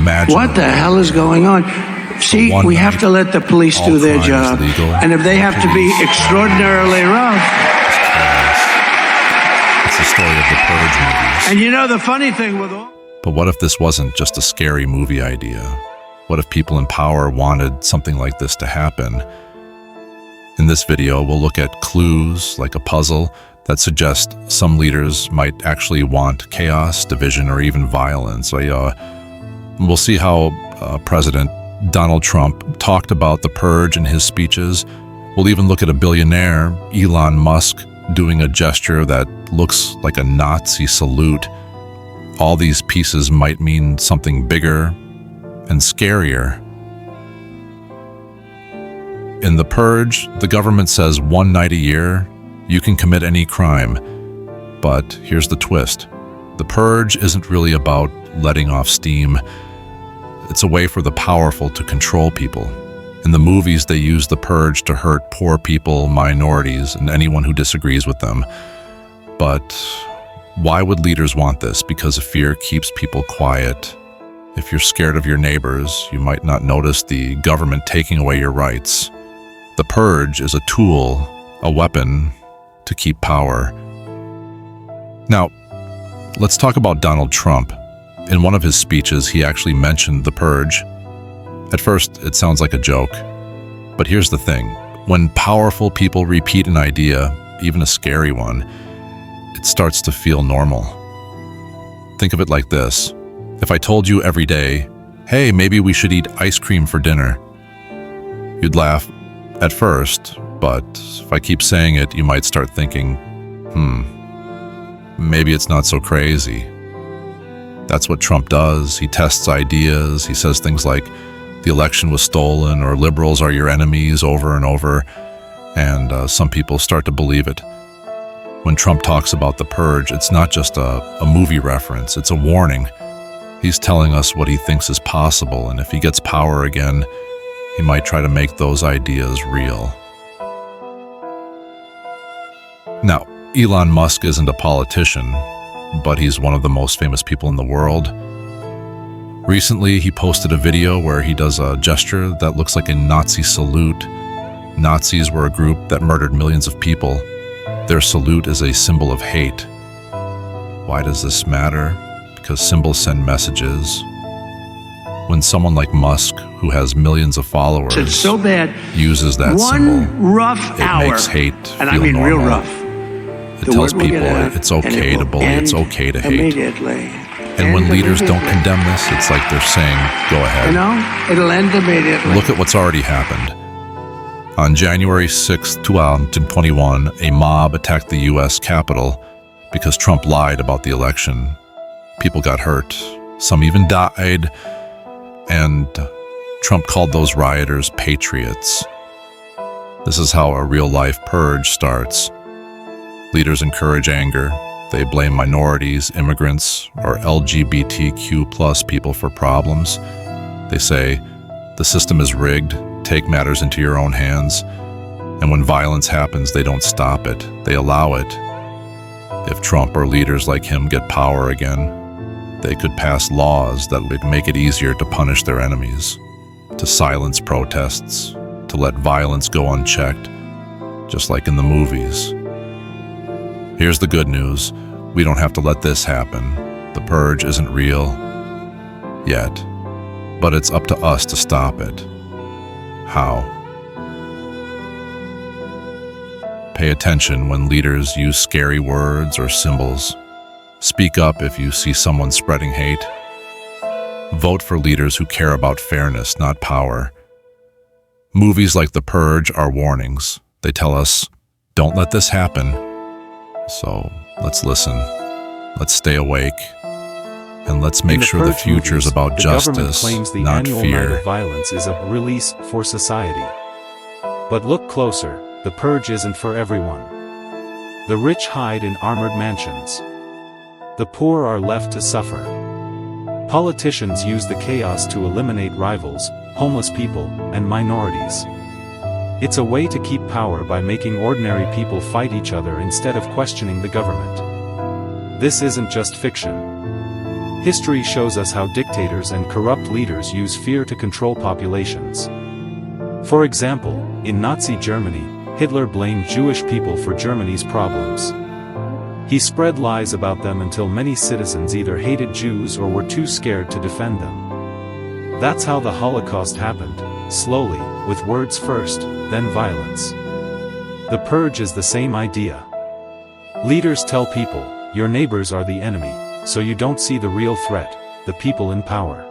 Imagine what the hell is going on? See, we have to let the police do their job. And if they have to be extraordinarily rough. It's the story of the Purge movies. And you know the funny thing with all... But what if this wasn't just a scary movie idea? What if people in power wanted something like this to happen? In this video, we'll look at clues, like a puzzle, that suggest some leaders might actually want chaos, division, or even violence. We'll see how President Donald Trump talked about the Purge in his speeches. We'll even look at a billionaire, Elon Musk, doing a gesture that looks like a Nazi salute. All these pieces might mean something bigger and scarier. In the Purge, the government says 1 night a year, you can commit any crime. But here's the twist. The Purge isn't really about letting off steam. It's a way for the powerful to control people. In the movies, they use the Purge to hurt poor people, minorities, and anyone who disagrees with them. But why would leaders want this? Because fear keeps people quiet. If you're scared of your neighbors, you might not notice the government taking away your rights. The Purge is a tool, a weapon to keep power. Now, let's talk about Donald Trump. In one of his speeches, he actually mentioned the Purge. At first, it sounds like a joke. But here's the thing. When powerful people repeat an idea, even a scary one, it starts to feel normal. Think of it like this. If I told you every day, hey, maybe we should eat ice cream for dinner, you'd laugh at first, but if I keep saying it, you might start thinking, maybe it's not so crazy. That's what Trump does. He tests ideas. He says things like, the election was stolen, or liberals are your enemies, over and over, and some people start to believe it. When Trump talks about the Purge, it's not just a movie reference, it's a warning. He's telling us what he thinks is possible, and if he gets power again, he might try to make those ideas real. Now, Elon Musk isn't a politician, but he's one of the most famous people in the world. Recently, he posted a video where he does a gesture that looks like a Nazi salute. Nazis were a group that murdered millions of people. Their salute is a symbol of hate. Why does this matter? Because symbols send messages. When someone like Musk, who has millions of followers, it's so bad. Uses that One symbol, rough hour, it makes hate and feel I mean normal. real rough. It tells people it's okay to bully, it's okay to hate. Immediately. And when leaders don't condemn this, it's like they're saying, go ahead. You know, it'll end immediately. Look at what's already happened. On January 6, 2021, a mob attacked the U.S. Capitol because Trump lied about the election. People got hurt. Some even died. And Trump called those rioters patriots. This is how a real-life purge starts. Leaders encourage anger. They blame minorities, immigrants, or LGBTQ+ people for problems. They say, the system is rigged, take matters into your own hands. And when violence happens, they don't stop it, they allow it. If Trump or leaders like him get power again, they could pass laws that would make it easier to punish their enemies, to silence protests, to let violence go unchecked, just like in the movies. Here's the good news. We don't have to let this happen. The Purge isn't real yet, but it's up to us to stop it. How? Pay attention when leaders use scary words or symbols. Speak up if you see someone spreading hate. Vote for leaders who care about fairness, not power. Movies like The Purge are warnings. They tell us, don't let this happen. So let's listen, let's stay awake, and let's make sure the future is about justice, claims the not annual fear. Night of violence is a release for society. But look closer, the Purge isn't for everyone. The rich hide in armored mansions. The poor are left to suffer. Politicians use the chaos to eliminate rivals, homeless people, and minorities. It's a way to keep power by making ordinary people fight each other instead of questioning the government. This isn't just fiction. History shows us how dictators and corrupt leaders use fear to control populations. For example, in Nazi Germany, Hitler blamed Jewish people for Germany's problems. He spread lies about them until many citizens either hated Jews or were too scared to defend them. That's how the Holocaust happened, slowly, with words first, then violence. The Purge is the same idea. Leaders tell people, your neighbors are the enemy, so you don't see the real threat, the people in power.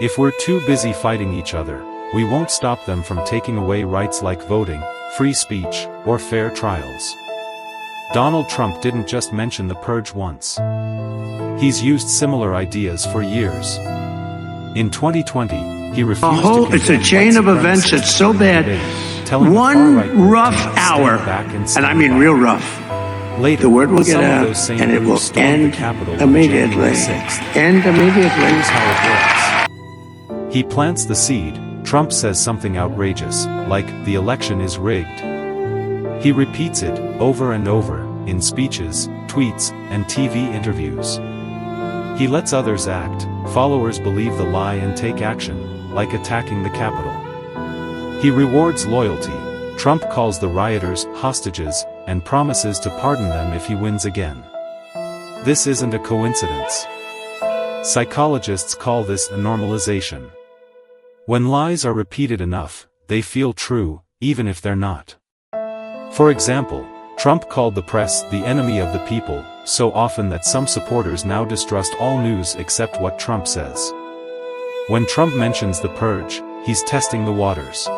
If we're too busy fighting each other, we won't stop them from taking away rights like voting, free speech, or fair trials. Donald Trump didn't just mention the Purge once. He's used similar ideas for years. In 2020, he refused to it's a chain of events that's so bad. One rough hour, and I mean real rough, later, the word will get out, and it will end immediately. End immediately. Here's how it works. He plants the seed. Trump says something outrageous, like, the election is rigged. He repeats it, over and over, in speeches, tweets, and TV interviews. He lets others act, followers believe the lie and take action, like attacking the Capitol. He rewards loyalty. Trump calls the rioters hostages, and promises to pardon them if he wins again. This isn't a coincidence. Psychologists call this a normalization. When lies are repeated enough, they feel true, even if they're not. For example, Trump called the press the enemy of the people, so often that some supporters now distrust all news except what Trump says. When Trump mentions the Purge, he's testing the waters.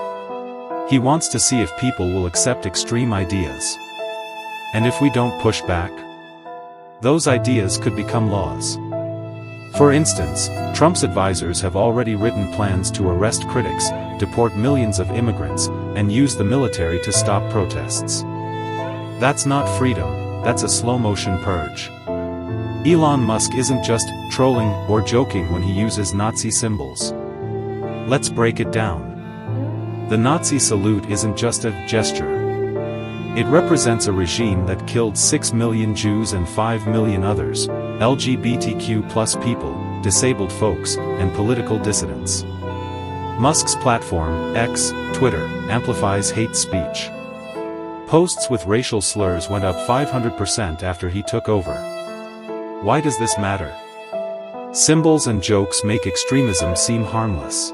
He wants to see if people will accept extreme ideas. And if we don't push back, those ideas could become laws. For instance, Trump's advisors have already written plans to arrest critics, deport millions of immigrants, and use the military to stop protests. That's not freedom, that's a slow-motion purge. Elon Musk isn't just trolling or joking when he uses Nazi symbols. Let's break it down. The Nazi salute isn't just a gesture. It represents a regime that killed 6 million Jews and 5 million others, LGBTQ+ people, disabled folks, and political dissidents. Musk's platform, X, Twitter, amplifies hate speech. Posts with racial slurs went up 500% after he took over. Why does this matter? Symbols and jokes make extremism seem harmless.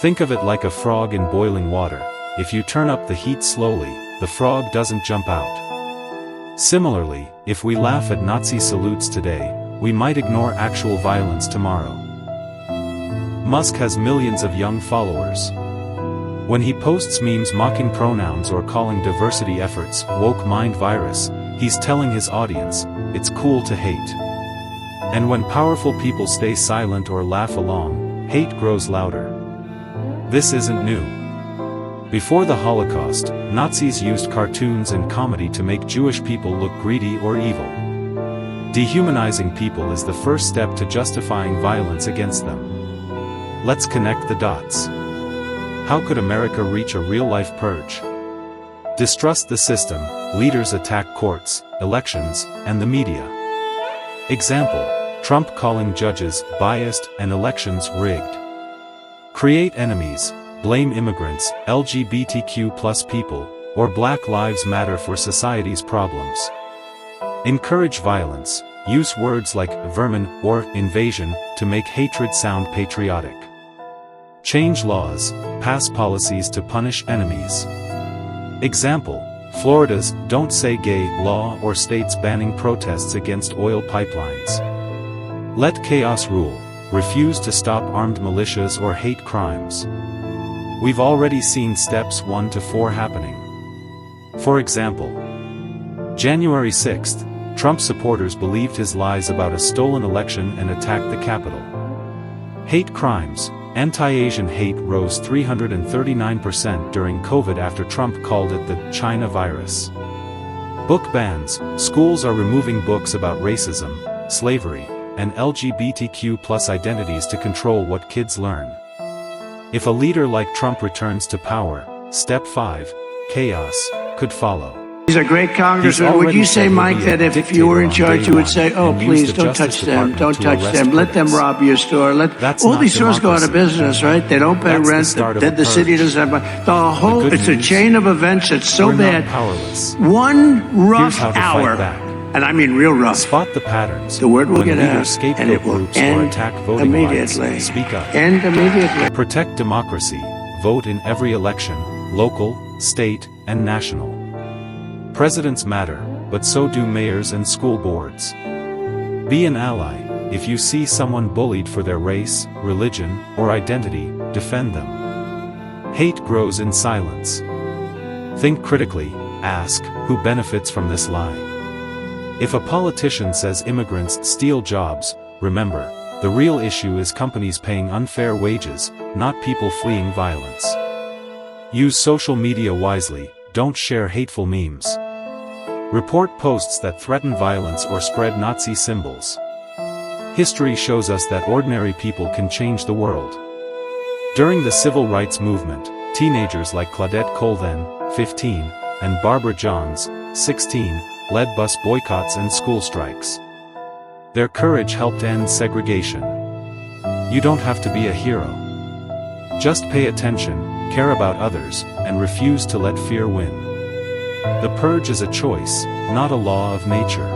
Think of it like a frog in boiling water. If you turn up the heat slowly, the frog doesn't jump out. Similarly, if we laugh at Nazi salutes today, we might ignore actual violence tomorrow. Musk has millions of young followers. When he posts memes mocking pronouns or calling diversity efforts woke mind virus, he's telling his audience, it's cool to hate. And when powerful people stay silent or laugh along, hate grows louder. This isn't new. Before the Holocaust, Nazis used cartoons and comedy to make Jewish people look greedy or evil. Dehumanizing people is the first step to justifying violence against them. Let's connect the dots. How could America reach a real-life purge? Distrust the system, leaders attack courts, elections, and the media. Example, Trump calling judges biased and elections rigged. Create enemies, blame immigrants, LGBTQ+ people, or Black Lives Matter for society's problems. Encourage violence, use words like vermin or invasion to make hatred sound patriotic. Change laws, pass policies to punish enemies. Example, Florida's Don't Say Gay law or states banning protests against oil pipelines. Let chaos rule, refuse to stop armed militias or hate crimes. We've already seen steps 1 to 4 happening. For example, January 6th, Trump supporters believed his lies about a stolen election and attacked the Capitol. Hate crimes, anti-Asian hate rose 339% during COVID after Trump called it the China virus. Book bans, schools are removing books about racism, slavery, and LGBTQ+ identities to control what kids learn. If a leader like Trump returns to power, step 5, chaos, could follow. He's a great congressman. Would you say, Mike, that if you were in charge, you would say, oh, please, don't touch them, don't touch them, let them rob your store, all these stores go out of business, right? They don't pay rent, then the city doesn't have money. The whole, it's a chain of events that's so bad. One rough hour, and I mean real rough, spot the patterns. The word will when get out, scapegoat and it will groups end or attack voting immediately. rights. Speak up. End immediately. Protect democracy. Vote in every election, local, state, and national. Presidents matter, but so do mayors and school boards. Be an ally. If you see someone bullied for their race, religion, or identity, defend them. Hate grows in silence. Think critically, ask, who benefits from this lie? If a politician says immigrants steal jobs, remember, the real issue is companies paying unfair wages, not people fleeing violence. Use social media wisely, don't share hateful memes. Report posts that threaten violence or spread Nazi symbols. History shows us that ordinary people can change the world. During the civil rights movement, teenagers like Claudette Colvin, 15, and Barbara Johns, 16, led bus boycotts and school strikes. Their courage helped end segregation. You don't have to be a hero. Just pay attention, care about others, and refuse to let fear win. The purge is a choice, not a law of nature.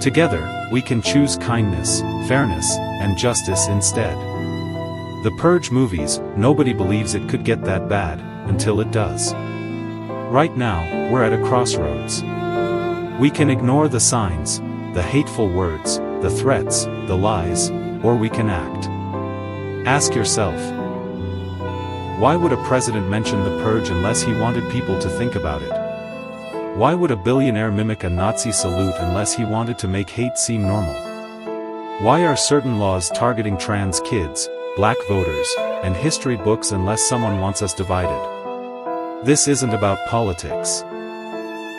Together, we can choose kindness, fairness, and justice instead. The Purge movies, nobody believes it could get that bad, until it does. Right now, we're at a crossroads. We can ignore the signs, the hateful words, the threats, the lies, or we can act. Ask yourself, why would a president mention the purge unless he wanted people to think about it? Why would a billionaire mimic a Nazi salute unless he wanted to make hate seem normal? Why are certain laws targeting trans kids, black voters, and history books unless someone wants us divided? This isn't about politics.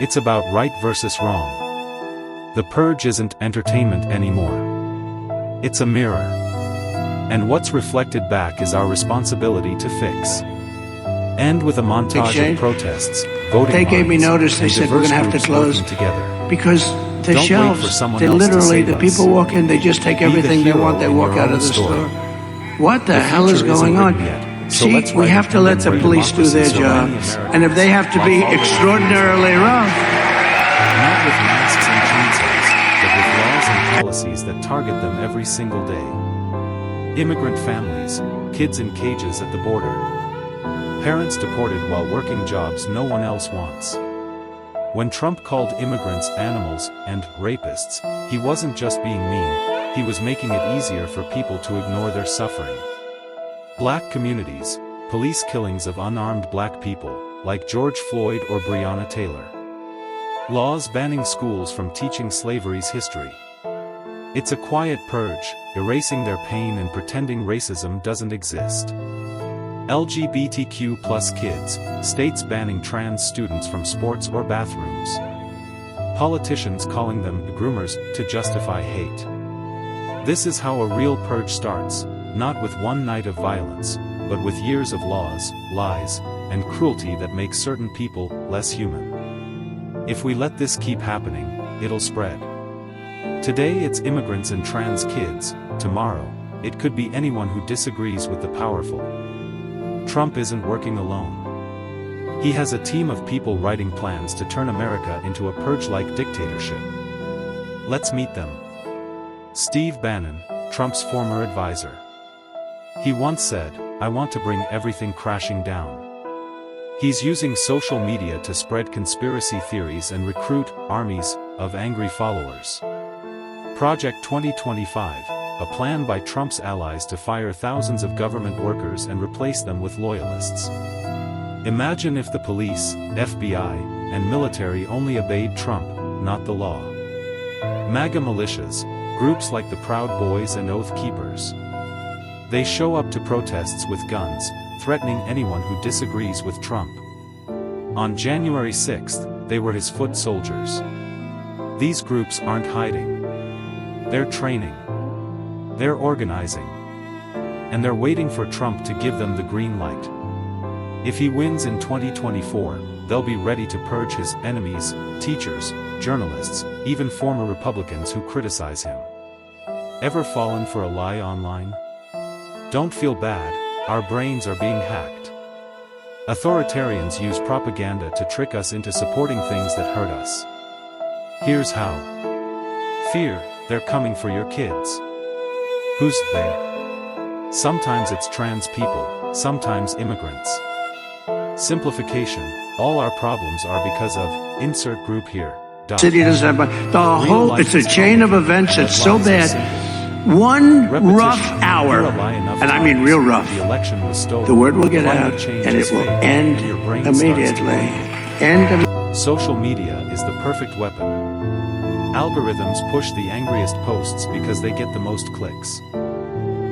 It's about right versus wrong. The purge isn't entertainment anymore. It's a mirror. And what's reflected back is our responsibility to fix. End with a montage of protests, voting They gave me notice, they said we're going to have to close because the shelves, they literally, the people walk in, they just take everything they want, they walk out of the store. What the hell is going on? See, we have to let the police do their job, and if they have to be extraordinarily rough. Not with masks and chainsaws, but with laws and policies that target them every single day. Immigrant families, kids in cages at the border. Parents deported while working jobs no one else wants. When Trump called immigrants animals and rapists, he wasn't just being mean, he was making it easier for people to ignore their suffering. Black communities, police killings of unarmed black people, like George Floyd or Breonna Taylor. Laws banning schools from teaching slavery's history. It's a quiet purge, erasing their pain and pretending racism doesn't exist. LGBTQ+ kids, states banning trans students from sports or bathrooms. Politicians calling them groomers to justify hate. This is how a real purge starts, not with one night of violence, but with years of laws, lies, and cruelty that make certain people less human. If we let this keep happening, it'll spread. Today it's immigrants and trans kids, tomorrow, it could be anyone who disagrees with the powerful. Trump isn't working alone. He has a team of people writing plans to turn America into a purge-like dictatorship. Let's meet them. Steve Bannon, Trump's former advisor. He once said, "I want to bring everything crashing down." He's using social media to spread conspiracy theories and recruit armies of angry followers. Project 2025. A plan by Trump's allies to fire thousands of government workers and replace them with loyalists. Imagine if the police, FBI, and military only obeyed Trump, not the law. MAGA militias, groups like the Proud Boys and Oath Keepers. They show up to protests with guns, threatening anyone who disagrees with Trump. On January 6th, they were his foot soldiers. These groups aren't hiding. They're training. They're organizing. And they're waiting for Trump to give them the green light. If he wins in 2024, they'll be ready to purge his enemies, teachers, journalists, even former Republicans who criticize him. Ever fallen for a lie online? Don't feel bad, our brains are being hacked. Authoritarians use propaganda to trick us into supporting things that hurt us. Here's how. Fear, they're coming for your kids. Who's they? Sometimes it's trans people, sometimes immigrants. Simplification, all our problems are because of, insert group here. City doesn't have the whole, it's a chain of events that's so bad. One rough hour, and I mean real rough, the word will get out and it will end immediately. Social media is the perfect weapon. Algorithms push the angriest posts because they get the most clicks.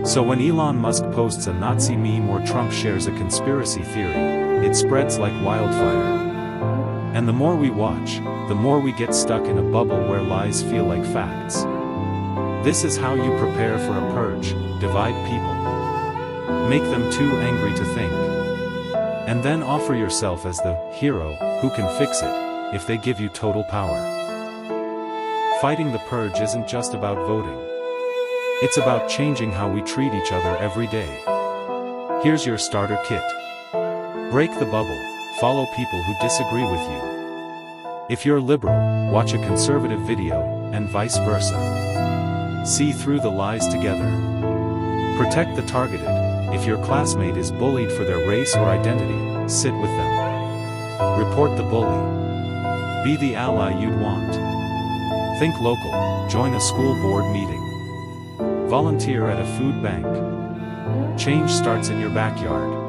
So when Elon Musk posts a Nazi meme or Trump shares a conspiracy theory, it spreads like wildfire. And the more we watch, the more we get stuck in a bubble where lies feel like facts. This is how you prepare for a purge: divide people. Make them too angry to think. And then offer yourself as the hero who can fix it, if they give you total power. Fighting the purge isn't just about voting. It's about changing how we treat each other every day. Here's your starter kit. Break the bubble, follow people who disagree with you. If you're liberal, watch a conservative video, and vice versa. See through the lies together. Protect the targeted. If your classmate is bullied for their race or identity, sit with them. Report the bully. Be the ally you'd want. Think local, join a school board meeting. Volunteer at a food bank. Change starts in your backyard.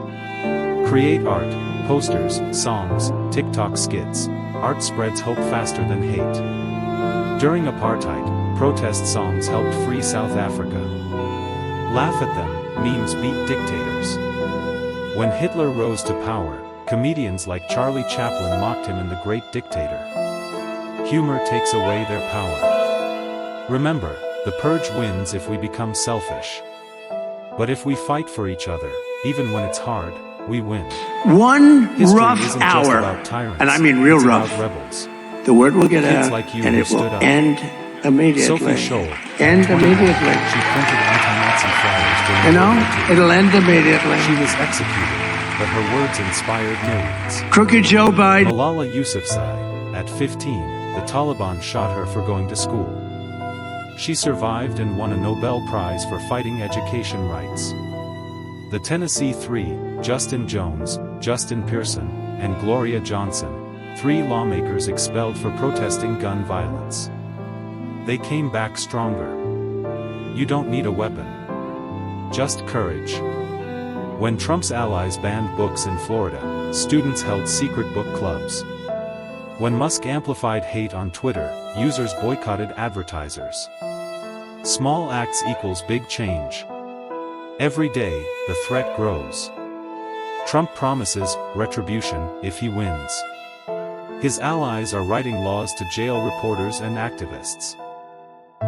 Create art, posters, songs, TikTok skits. Art spreads hope faster than hate. During apartheid, protest songs helped free South Africa. Laugh at them, memes beat dictators. When Hitler rose to power, comedians like Charlie Chaplin mocked him in The Great Dictator. Humor takes away their power. Remember, the purge wins if we become selfish. But if we fight for each other, even when it's hard, we win. One History rough isn't hour, just about tyrants, and I mean real it's rough. about rebels. The word will get Kids out like you and who it will stood up. end immediately. Sophie Scholl. End immediately. She printed anti-Nazi flyers during You know, World War II. it'll end immediately. She was executed, but her words inspired millions. Crooked Joe Biden. Malala Yousafzai, at 15, the Taliban shot her for going to school. She survived and won a Nobel Prize for fighting education rights. The Tennessee Three, Justin Jones, Justin Pearson, and Gloria Johnson, 3 lawmakers expelled for protesting gun violence. They came back stronger. You don't need a weapon. Just courage. When Trump's allies banned books in Florida, students held secret book clubs. When Musk amplified hate on Twitter, users boycotted advertisers. Small acts equals big change. Every day, the threat grows. Trump promises retribution if he wins. His allies are writing laws to jail reporters and activists.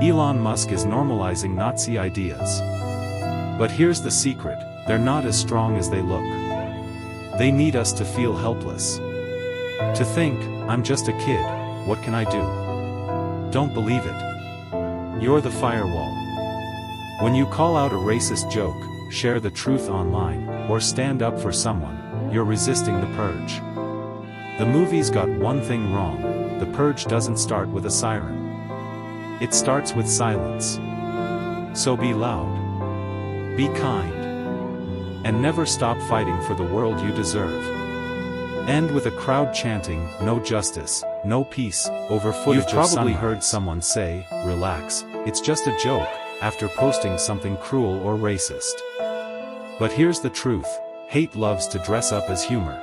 Elon Musk is normalizing Nazi ideas. But here's the secret, they're not as strong as they look. They need us to feel helpless. To think, I'm just a kid, what can I do? Don't believe it. You're the firewall. When you call out a racist joke, share the truth online, or stand up for someone, you're resisting the purge. The movies got one thing wrong: the purge doesn't start with a siren. It starts with silence. So be loud. Be kind. And never stop fighting for the world you deserve. End with a crowd chanting, "No justice, no peace," over footage of sunrise. You've probably heard someone say, "Relax, it's just a joke," after posting something cruel or racist. But here's the truth, hate loves to dress up as humor.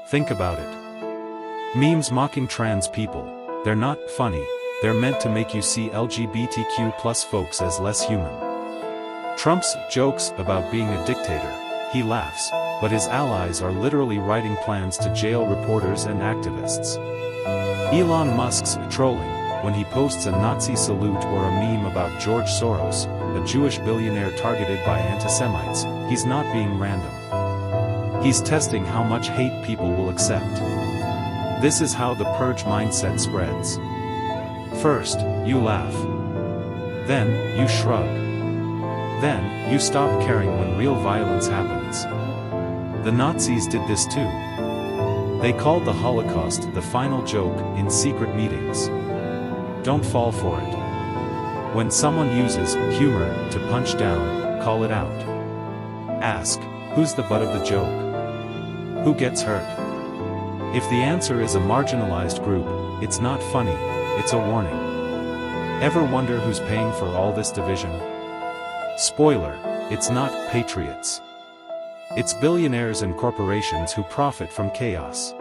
Think about it. Memes mocking trans people, they're not funny, they're meant to make you see LGBTQ+ folks as less human. Trump's jokes about being a dictator, he laughs, but his allies are literally writing plans to jail reporters and activists. Elon Musk's trolling, when he posts a Nazi salute or a meme about George Soros, a Jewish billionaire targeted by anti-Semites, he's not being random. He's testing how much hate people will accept. This is how the purge mindset spreads. First, you laugh. Then, you shrug. Then, you stop caring when real violence happens. The Nazis did this too. They called the Holocaust the final joke in secret meetings. Don't fall for it. When someone uses humor to punch down, call it out. Ask, who's the butt of the joke? Who gets hurt? If the answer is a marginalized group, it's not funny, it's a warning. Ever wonder who's paying for all this division? Spoiler, it's not patriots. It's billionaires and corporations who profit from chaos.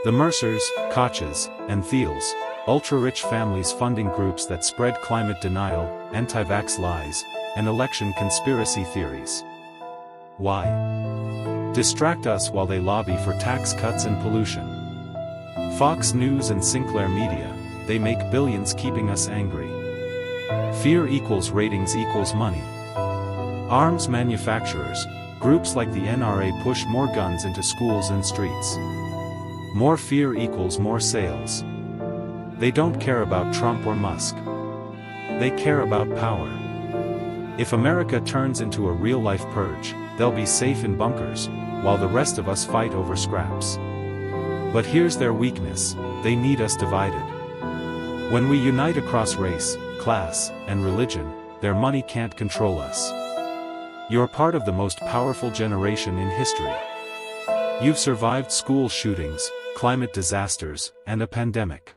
The Mercers, Koches, and Thiels, ultra-rich families funding groups that spread climate denial, anti-vax lies, and election conspiracy theories. Why? Distract us while they lobby for tax cuts and pollution. Fox News and Sinclair Media, they make billions keeping us angry. Fear equals ratings equals money. Arms manufacturers, groups like the NRA push more guns into schools and streets. More fear equals more sales. They don't care about Trump or Musk. They care about power. If America turns into a real-life purge, they'll be safe in bunkers, while the rest of us fight over scraps. But here's their weakness, they need us divided. When we unite across race, class, and religion, their money can't control us. You're part of the most powerful generation in history. You've survived school shootings, climate disasters, and a pandemic.